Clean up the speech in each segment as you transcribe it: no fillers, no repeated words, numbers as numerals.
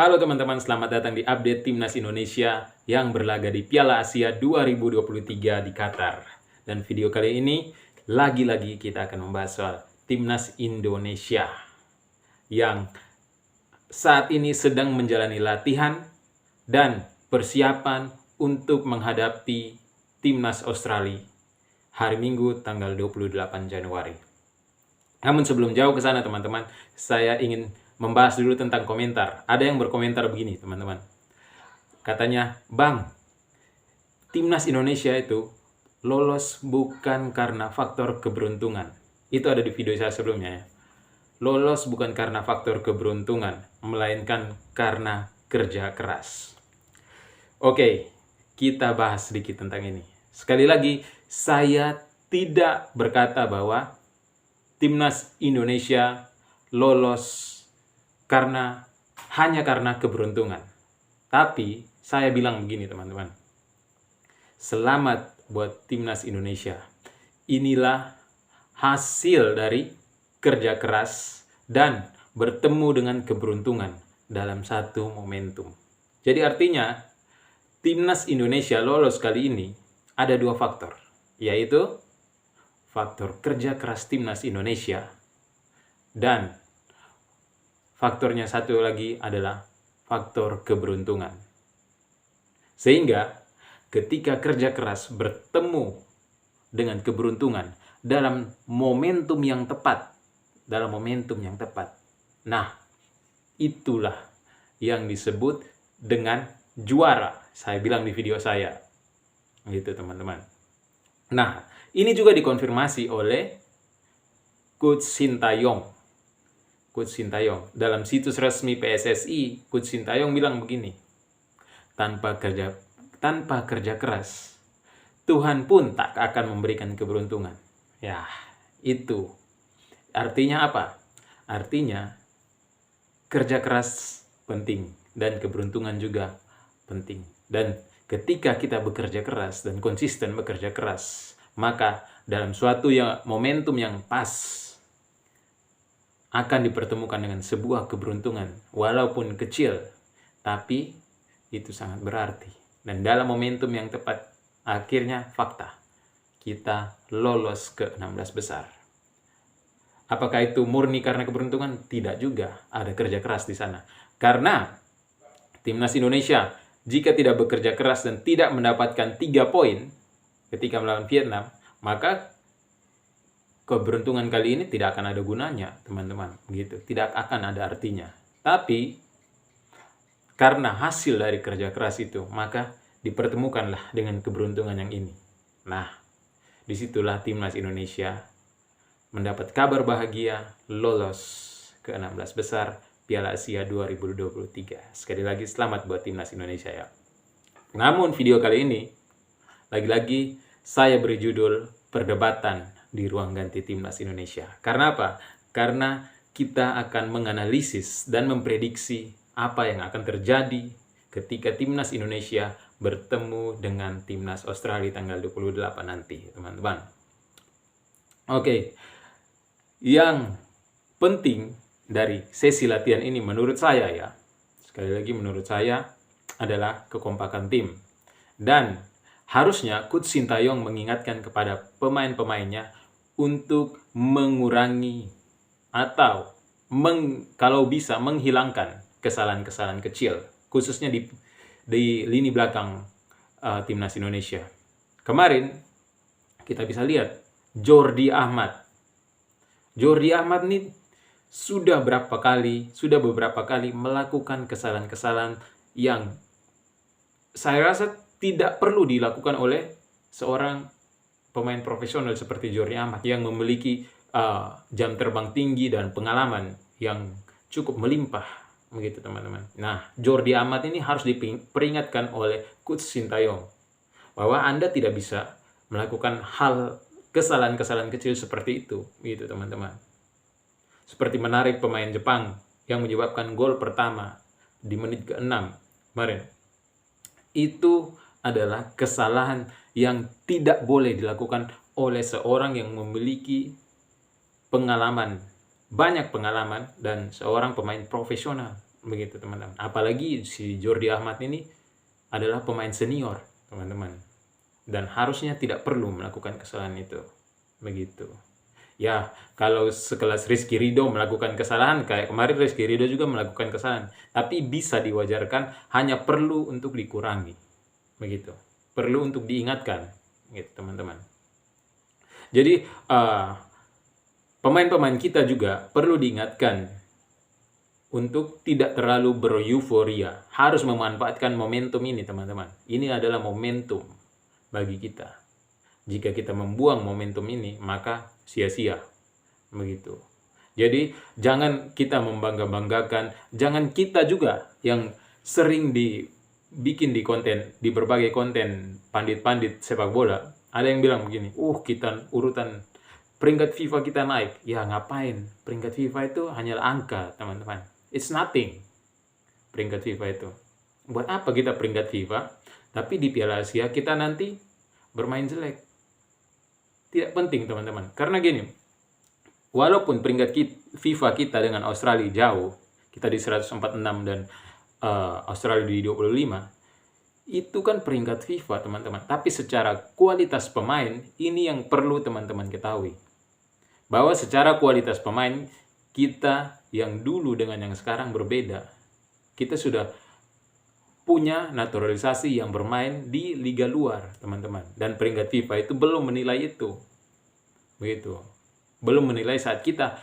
Halo teman-teman, selamat datang di update Timnas Indonesia yang berlaga di Piala Asia 2023 di Qatar. Dan video kali ini, lagi-lagi kita akan membahas soal Timnas Indonesia yang saat ini sedang menjalani latihan dan persiapan untuk menghadapi Timnas Australia hari Minggu tanggal 28 Januari. Namun sebelum jauh ke sana teman-teman, saya ingin membahas dulu tentang komentar. Ada yang berkomentar begini teman-teman. Katanya, Bang, Timnas Indonesia itu lolos bukan karena faktor keberuntungan. Itu ada di video saya sebelumnya ya. Lolos bukan karena faktor keberuntungan, melainkan karena kerja keras. Oke, kita bahas sedikit tentang ini. Sekali lagi, saya tidak berkata bahwa Timnas Indonesia lolos hanya karena keberuntungan. Tapi saya bilang begini teman-teman. Selamat buat Timnas Indonesia. Inilah hasil dari kerja keras dan bertemu dengan keberuntungan dalam satu momentum. Jadi artinya Timnas Indonesia lolos kali ini ada dua faktor, yaitu faktor kerja keras Timnas Indonesia dan faktornya satu lagi adalah faktor keberuntungan. Sehingga ketika kerja keras bertemu dengan keberuntungan dalam momentum yang tepat, nah itulah yang disebut dengan juara. Saya bilang di video saya, gitu teman-teman. Nah, ini juga dikonfirmasi oleh Coach Sintayong. Coach Sintayong dalam situs resmi PSSI, Coach Sintayong bilang begini, tanpa kerja keras, Tuhan pun tak akan memberikan keberuntungan. Ya, itu artinya apa? Artinya kerja keras penting dan keberuntungan juga penting. Dan ketika kita bekerja keras dan konsisten bekerja keras, maka dalam suatu momentum yang pas akan dipertemukan dengan sebuah keberuntungan, walaupun kecil, tapi itu sangat berarti. Dan dalam momentum yang tepat, akhirnya fakta, kita lolos ke 16 besar. Apakah itu murni karena keberuntungan? Tidak juga, ada kerja keras di sana. Karena Timnas Indonesia, jika tidak bekerja keras dan tidak mendapatkan 3 poin ketika melawan Vietnam, maka keberuntungan kali ini tidak akan ada gunanya, teman-teman. Gitu. Tidak akan ada artinya. Tapi, karena hasil dari kerja keras itu, maka dipertemukanlah dengan keberuntungan yang ini. Nah, disitulah Timnas Indonesia mendapat kabar bahagia lolos ke 16 besar Piala Asia 2023. Sekali lagi, selamat buat Timnas Indonesia ya. Namun, video kali ini, lagi-lagi saya beri judul Perdebatan di ruang ganti Timnas Indonesia. Karena apa? Karena kita akan menganalisis dan memprediksi apa yang akan terjadi ketika Timnas Indonesia bertemu dengan Timnas Australia tanggal 28 nanti, teman-teman. Oke. Yang penting dari sesi latihan ini menurut saya ya, sekali lagi menurut saya adalah kekompakan tim. Dan harusnya Coach Sintayong mengingatkan kepada pemain-pemainnya untuk mengurangi atau kalau bisa menghilangkan kesalahan-kesalahan kecil, khususnya di lini belakang Timnas Indonesia. Kemarin kita bisa lihat Jordi Ahmad nih sudah beberapa kali melakukan kesalahan-kesalahan yang saya rasa tidak perlu dilakukan oleh seorang pemain profesional seperti Jordi Ahmad yang memiliki jam terbang tinggi dan pengalaman yang cukup melimpah, begitu teman-teman. Nah, Jordi Ahmad ini harus diperingatkan oleh Coach Sintayong bahwa Anda tidak bisa melakukan kesalahan-kesalahan kecil seperti itu, gitu teman-teman. Seperti menarik pemain Jepang yang menyebabkan gol pertama di menit ke-6 kemarin. Itu adalah kesalahan yang tidak boleh dilakukan oleh seorang yang memiliki banyak pengalaman dan seorang pemain profesional. Begitu teman-teman. Apalagi si Jordi Ahmad ini adalah pemain senior, teman-teman. Dan harusnya tidak perlu melakukan kesalahan itu. Begitu. Ya, kalau sekelas Rizky Ridho melakukan kesalahan, kayak kemarin Rizky Ridho juga melakukan kesalahan. Tapi bisa diwajarkan, hanya perlu untuk dikurangi. Begitu. Perlu untuk diingatkan. Gitu, teman-teman. Jadi, pemain-pemain kita juga perlu diingatkan untuk tidak terlalu beryuforia. Harus memanfaatkan momentum ini, teman-teman. Ini adalah momentum bagi kita. Jika kita membuang momentum ini, maka sia-sia. Begitu. Jadi, jangan kita membangga-banggakan, jangan kita juga yang sering dibikin di berbagai konten pandit-pandit sepak bola. Ada yang bilang begini, kita urutan peringkat FIFA kita naik. Ya, ngapain? Peringkat FIFA itu hanyalah angka, teman-teman. It's nothing. Peringkat FIFA itu. Buat apa kita peringkat FIFA? Tapi di Piala Asia kita nanti bermain jelek. Tidak penting, teman-teman. Karena gini, walaupun peringkat FIFA kita dengan Australia jauh, kita di 146 dan Australia di 25, itu kan peringkat FIFA, teman-teman. Tapi secara kualitas pemain, ini yang perlu teman-teman ketahui. Bahwa secara kualitas pemain, kita yang dulu dengan yang sekarang berbeda. Kita sudah punya naturalisasi yang bermain di liga luar, teman-teman. Dan peringkat FIFA itu belum menilai itu. Begitu. Belum menilai saat kita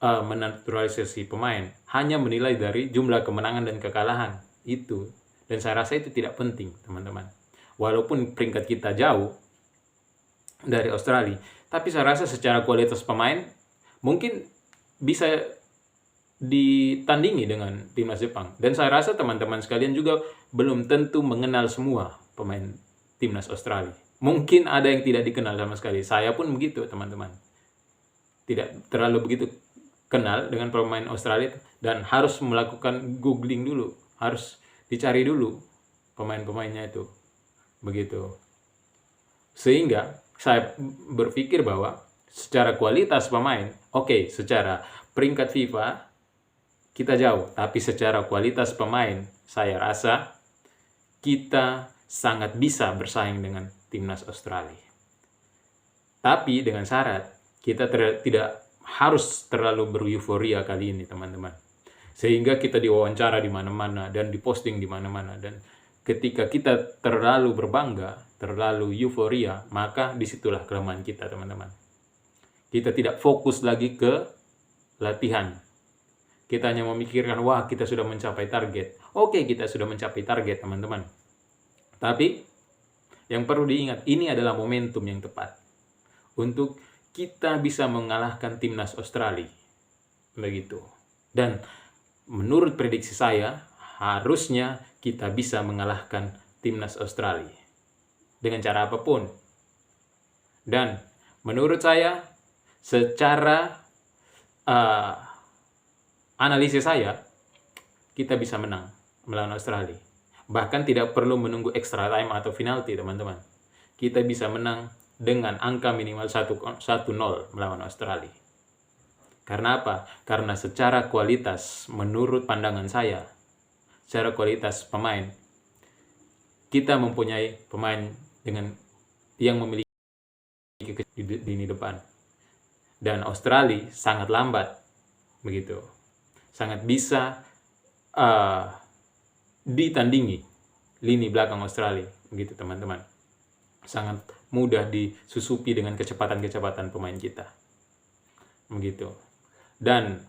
menaturalisasi pemain. Hanya menilai dari jumlah kemenangan dan kekalahan. Itu. Dan saya rasa itu tidak penting, teman-teman. Walaupun peringkat kita jauh dari Australia, tapi saya rasa secara kualitas pemain, mungkin bisa ditandingi dengan timnas Jepang. Dan saya rasa teman-teman sekalian juga belum tentu mengenal semua pemain timnas Australia. Mungkin ada yang tidak dikenal sama sekali. Saya pun begitu, teman-teman. Tidak terlalu begitu kenal dengan pemain Australia dan harus melakukan googling dulu. Harus dicari dulu pemain-pemainnya itu. Begitu. Sehingga saya berpikir bahwa secara kualitas pemain, secara peringkat FIFA kita jauh, tapi secara kualitas pemain, saya rasa kita sangat bisa bersaing dengan timnas Australia. Tapi dengan syarat, kita tidak harus terlalu beryuforia kali ini, teman-teman. Sehingga kita diwawancara di mana-mana dan diposting di mana-mana. Dan ketika kita terlalu berbangga, terlalu euforia, maka disitulah kelemahan kita, teman-teman. Kita tidak fokus lagi ke latihan. Kita hanya memikirkan, kita sudah mencapai target. Oke, kita sudah mencapai target, teman-teman. Tapi, yang perlu diingat, ini adalah momentum yang tepat. Untuk kita bisa mengalahkan timnas Australia. Begitu. Dan, menurut prediksi saya, harusnya kita bisa mengalahkan timnas Australia. Dengan cara apapun. Dan, menurut saya, secara analisis saya, kita bisa menang melawan Australia. Bahkan tidak perlu menunggu extra time atau penalti, teman-teman. Kita bisa menang dengan angka minimal 1-0 melawan Australia. Karena apa? Karena secara kualitas, menurut pandangan saya, secara kualitas pemain, kita mempunyai pemain yang memiliki di lini depan. Dan Australia sangat lambat, begitu. Sangat bisa ditandingi lini belakang Australia, begitu, teman-teman. Sangat mudah disusupi dengan kecepatan-kecepatan pemain kita, begitu. Dan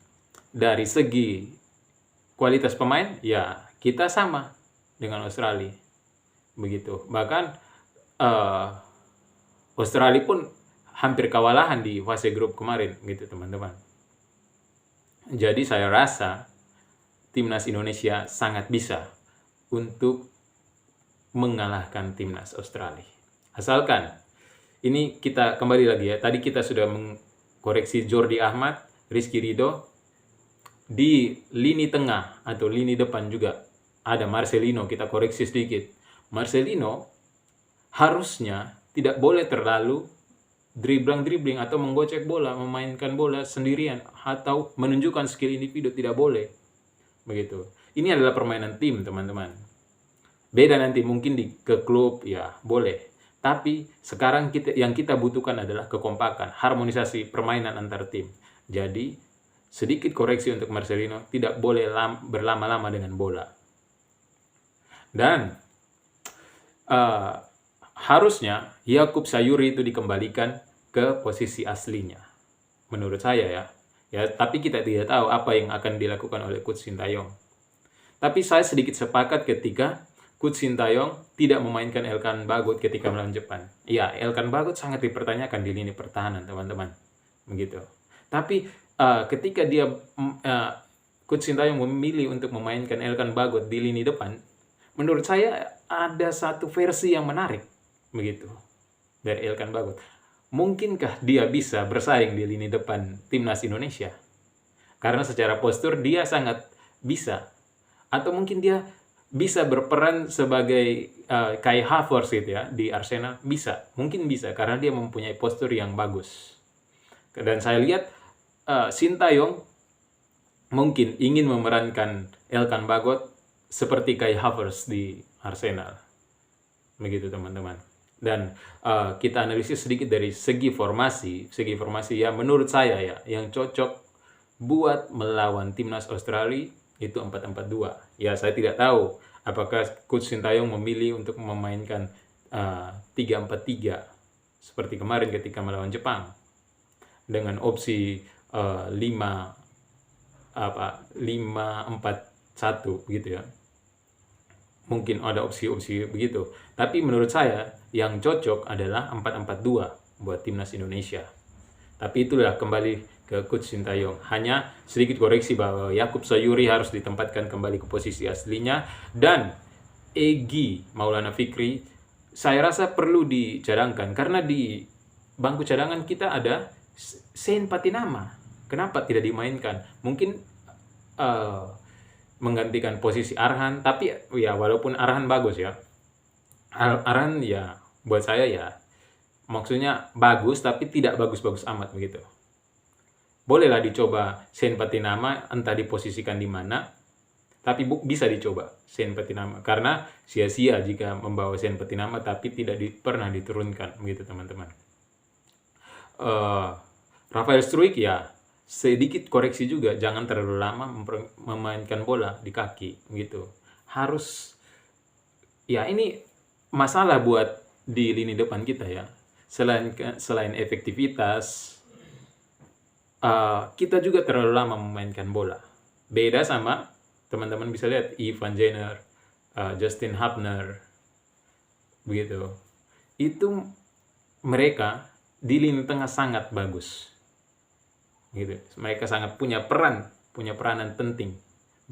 dari segi kualitas pemain, ya kita sama dengan Australia, begitu. Bahkan Australia pun hampir kewalahan di fase grup kemarin, gitu, teman-teman. Jadi saya rasa timnas Indonesia sangat bisa untuk mengalahkan timnas Australia. Asalkan, ini kita kembali lagi ya, tadi kita sudah mengkoreksi Jordi Ahmad, Rizky Ridho. Di lini tengah atau lini depan juga ada Marcelino, kita koreksi sedikit. Marcelino harusnya tidak boleh terlalu dribbling atau menggocek bola, memainkan bola sendirian atau menunjukkan skill individu, tidak boleh. begitu. Ini adalah permainan tim, teman-teman. Beda nanti mungkin ke klub, ya boleh. Tapi sekarang yang kita butuhkan adalah kekompakan, harmonisasi permainan antar tim. Jadi, sedikit koreksi untuk Marcelino, tidak boleh berlama-lama dengan bola. Dan harusnya Yakub Sayuri itu dikembalikan ke posisi aslinya. Menurut saya ya. Tapi kita tidak tahu apa yang akan dilakukan oleh Coach Sintayong. Tapi saya sedikit sepakat ketika Coach Sintayong tidak memainkan Elkan Bagot ketika melawan Jepang. Ya, Elkan Bagot sangat dipertanyakan di lini pertahanan, teman-teman. Begitu. Tapi ketika Coach Sintayong memilih untuk memainkan Elkan Bagot di lini depan, menurut saya ada satu versi yang menarik, begitu, dari Elkan Bagot. Mungkinkah dia bisa bersaing di lini depan timnas Indonesia? Karena secara postur dia sangat bisa. Atau mungkin dia bisa berperan sebagai Kai Havertz gitu ya di Arsenal, bisa. Mungkin bisa karena dia mempunyai postur yang bagus. Dan saya lihat Sintayong mungkin ingin memerankan Elkan Bagot seperti Kai Havertz di Arsenal. Begitu, teman-teman. Dan kita analisis sedikit dari segi formasi ya menurut saya ya yang cocok buat melawan timnas Australia itu 4-4-2. Ya, saya tidak tahu apakah Coach Sintayong memilih untuk memainkan 3-4-3 seperti kemarin ketika melawan Jepang dengan opsi 5-4-1 gitu ya. Mungkin ada opsi-opsi begitu. Tapi menurut saya yang cocok adalah 4-4-2 buat timnas Indonesia. Tapi itulah kembali ke Coach Sintayong. Hanya sedikit koreksi bahwa Yakub Sayuri harus ditempatkan kembali ke posisi aslinya. Dan Egy Maulana Fikri saya rasa perlu dicadangkan. Karena di bangku cadangan kita ada Sean Patinama. Kenapa tidak dimainkan? Mungkin menggantikan posisi Arhan, tapi ya walaupun Arhan bagus ya. Arhan ya buat saya ya maksudnya bagus tapi tidak bagus-bagus amat begitu. Bolehlah dicoba Sean Patinama entah diposisikan di mana, tapi bisa dicoba Sean Patinama karena sia-sia jika membawa Sean Patinama tapi tidak pernah diturunkan begitu, teman-teman. Rafael Struijk ya sedikit koreksi juga, jangan terlalu lama memainkan bola di kaki gitu. Harus ya ini masalah buat di lini depan kita ya. Selain efektivitas, kita juga terlalu lama memainkan bola. Beda sama teman-teman bisa lihat Ivan Jenner, Justin Hubner, begitu. Itu mereka di lini tengah sangat bagus. Gitu. Mereka sangat punya peranan penting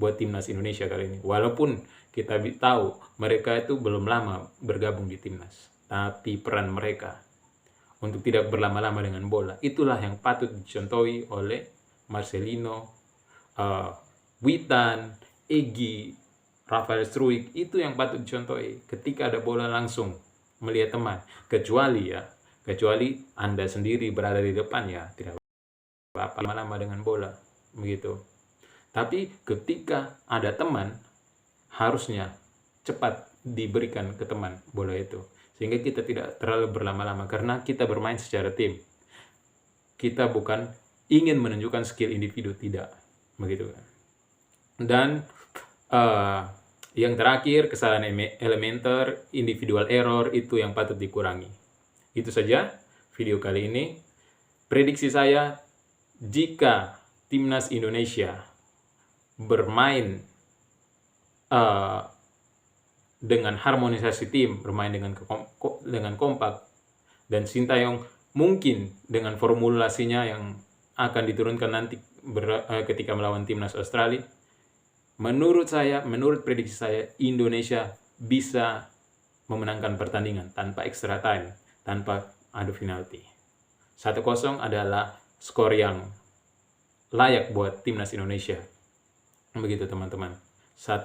buat timnas Indonesia kali ini. Walaupun kita tahu mereka itu belum lama bergabung di timnas, tapi peran mereka untuk tidak berlama-lama dengan bola itulah yang patut dicontohi oleh Marcelino, Witan, Egy, Rafael Struijk. Itu yang patut dicontohi ketika ada bola langsung melihat teman. Kecuali Anda sendiri berada di depan ya tidak apa lama-lama dengan bola begitu. Tapi ketika ada teman harusnya cepat diberikan ke teman bola itu sehingga kita tidak terlalu berlama-lama karena kita bermain secara tim. Kita bukan ingin menunjukkan skill individu, tidak begitu. Dan yang terakhir, kesalahan elementer, individual error itu yang patut dikurangi. Itu saja video kali ini. Prediksi saya, jika timnas Indonesia bermain dengan harmonisasi tim, bermain dengan kompak, dan Sintayong mungkin dengan formulasinya yang akan diturunkan nanti ketika melawan timnas Australia, menurut prediksi saya, Indonesia bisa memenangkan pertandingan tanpa extra time, tanpa adu penalti. 1-0 adalah skor yang layak buat timnas Indonesia. Begitu, teman-teman. 1-0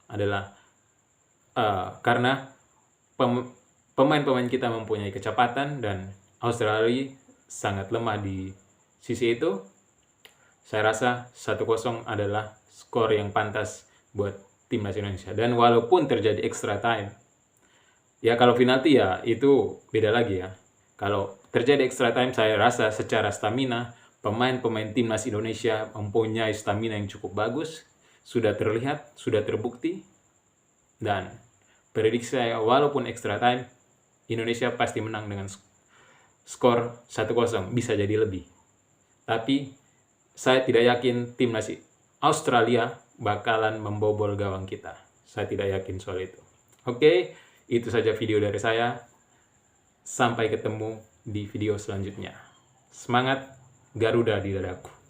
adalah karena pemain-pemain kita mempunyai kecepatan dan Australia sangat lemah di sisi itu. Saya rasa 1-0 adalah skor yang pantas buat timnas Indonesia. Dan walaupun terjadi extra time, ya kalau penalti ya itu beda lagi ya. Kalau terjadi extra time, saya rasa secara stamina pemain-pemain timnas Indonesia mempunyai stamina yang cukup bagus, sudah terlihat, sudah terbukti, dan prediksi saya walaupun extra time Indonesia pasti menang dengan skor 1-0, bisa jadi lebih. Tapi saya tidak yakin timnas Australia bakalan membobol gawang kita. Saya tidak yakin soal itu. Oke, itu saja video dari saya. Sampai ketemu di video selanjutnya. Semangat Garuda di dadaku.